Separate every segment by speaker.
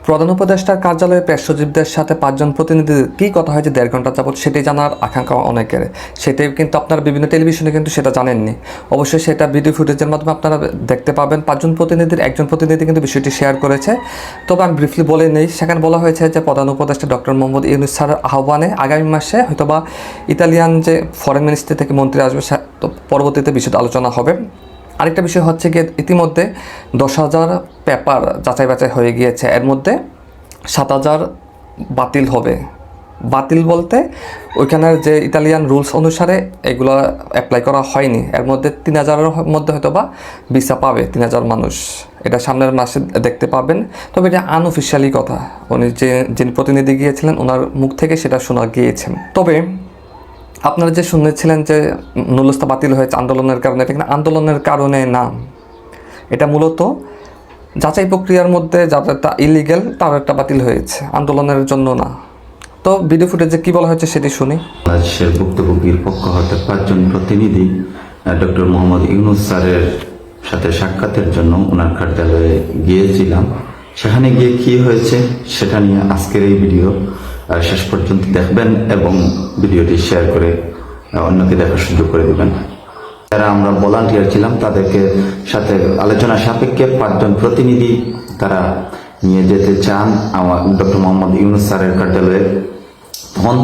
Speaker 1: প্রধান উপদেষ্টার কার্যালয়ে প্রেস সচিবদের সাথে 5 জন প্রতিনিধির কী কথা হয়েছে 1.5 ঘন্টা যাবত সেটাই জানার আকাঙ্ক্ষা অনেকের। সেটাই কিন্তু আপনারা বিভিন্ন টেলিভিশনে কিন্তু সেটা জানেননি। অবশ্যই সেটা ভিডিও ফুটেজের মাধ্যমে আপনারা দেখতে পাবেন। 5 জন প্রতিনিধির একজন প্রতিনিধি কিন্তু বিষয়টি শেয়ার করেছে। তবে আমি ব্রিফলি বলে নেই, সেখানে বলা হয়েছে যে প্রধান উপদেষ্টা ডক্টর মোহাম্মদ ইউনূস স্যারের আহ্বানে আগামী মাসে হয়তোবা ইতালিয়ান যে ফরেন মিনিস্ট্রি থেকে মন্ত্রী আসবে, পরবর্তীতে বিষয়টা আলোচনা হবে। আরেকটা বিষয় হচ্ছে গিয়ে ইতিমধ্যে 10,000 পেপার যাচাই বাছাই হয়ে গিয়েছে, এর মধ্যে 7,000 বাতিল হবে। বাতিল বলতে ওইখানের যে ইতালিয়ান রুলস অনুসারে এগুলো অ্যাপ্লাই করা হয়নি। এর মধ্যে 3,000-এর মধ্যে হয়তো বা ভিসা পাবে 3,000 মানুষ। এটা সামনের মাসে দেখতে পাবেন। তবে এটা আনঅফিশিয়ালি কথা, উনি যিনি প্রতিনিধি গিয়েছিলেন ওনার মুখ থেকে সেটা শোনা গিয়েছেন। তবে আপনারা যে শুনেছিলেন যে নুলুস্তা বাতিল হয়েছে আন্দোলনের কারণে, এটা কিন্তু আন্দোলনের কারণে না, এটা মূলত যাচাই প্রক্রিয়ার মধ্যে যাদেরটা ইলিগেল তাদেরটা বাতিল হয়েছে, আন্দোলনের জন্য না। তো ভিডিও ফুটেজে কী বলা হয়েছে সেটি শুনি।
Speaker 2: বাংলাদেশের ভুক্তভোগীর পক্ষ হতে 5 জন প্রতিনিধি ডক্টর মোহাম্মদ ইউনূস স্যারের সাথে সাক্ষাতের জন্য ওনার কার্যালয়ে গিয়েছিলাম। সেখানে গিয়ে কী হয়েছে সেটা নিয়ে আজকের এই ভিডিও শেষ পর্যন্ত দেখবেন এবং ভিডিওটি শেয়ার করে অন্যকে দেখার সুযোগ করে দেবেন। যারা আমরা ভলান্টিয়ার ছিলাম তাদেরকে সাথে আলোচনা সাপেক্ষে 5 জন প্রতিনিধি তারা নিয়ে যেতে চান আমার ডক্টর মোহাম্মদ ইউনূস স্যারের কার্যালয়ে। তখন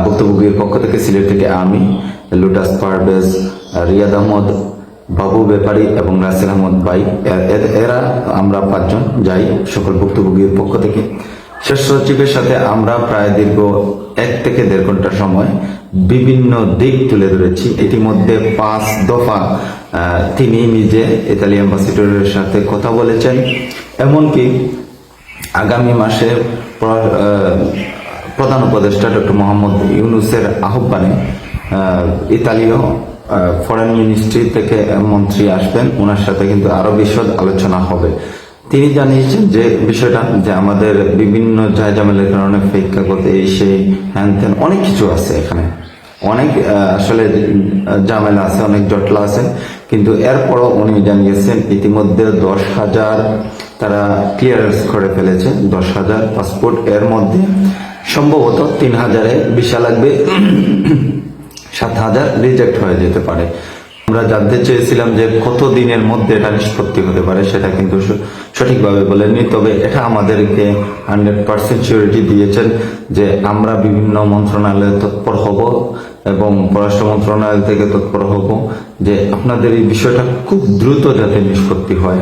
Speaker 2: ভুক্তভোগীর পক্ষ থেকে সিলেট থেকে আমি, লুটাস পারভেজ, রিয়াদ আহমদ, বাবু ব্যাপারী এবং রাসেল আহমদ ভাই, এরা আমরা 5 জন যাই সকল ভুক্তভোগীর পক্ষ থেকে। শেষ সচিবের সাথে আমরা প্রায় দীর্ঘ 1 থেকে 1.5 ঘন্টা সময় বিভিন্ন দিক তুলে ধরেছি। ইতিমধ্যে 5 দফা তিনি নিজে ইতালি অ্যাম্বাসেডরের সাথে কথা বলেছেন। এমনকি আগামী মাসে প্রধান উপদেষ্টা ডক্টর মোহাম্মদ ইউনূসের আহ্বানে ইতালীয় ফরেন মিনিস্ট্রি থেকে মন্ত্রী আসবেন, ওনার সাথে কিন্তু আরো বিশদ আলোচনা হবে। তিনি জানিয়েছেন যে বিষয়টা যে আমাদের বিভিন্ন ঝামেলার কারণে ফেক কাগজ এই সেই হ্যান ত্যান অনেক কিছু আছে, এখানে অনেক আসলে ঝামেলা আছে, অনেক জটলা আছে। কিন্তু এরপরও উনি জানিয়েছেন ইতিমধ্যে 10,000 তারা ক্লিয়ারেন্স করে ফেলেছে, 10,000 পাসপোর্ট। এর মধ্যে সম্ভবত 3,000-এ ভিসা লাগবে, 7,000 রিজেক্ট হয়ে যেতে পারে। আমরা জানতে চেয়েছিলাম যে কত দিনের মধ্যে এটা নিষ্পত্তি হতে পারে, সেটা কিন্তু সঠিকভাবে বলেননি। তবে এটা আমাদেরকে 100% সিউরিটি দিয়েছেন যে আমরা বিভিন্ন মন্ত্রণালয়ে তৎপর হব এবং পররাষ্ট্র মন্ত্রণালয় থেকে তৎপর হব যে আপনাদের এই বিষয়টা খুব দ্রুত যাতে নিষ্পত্তি হয়।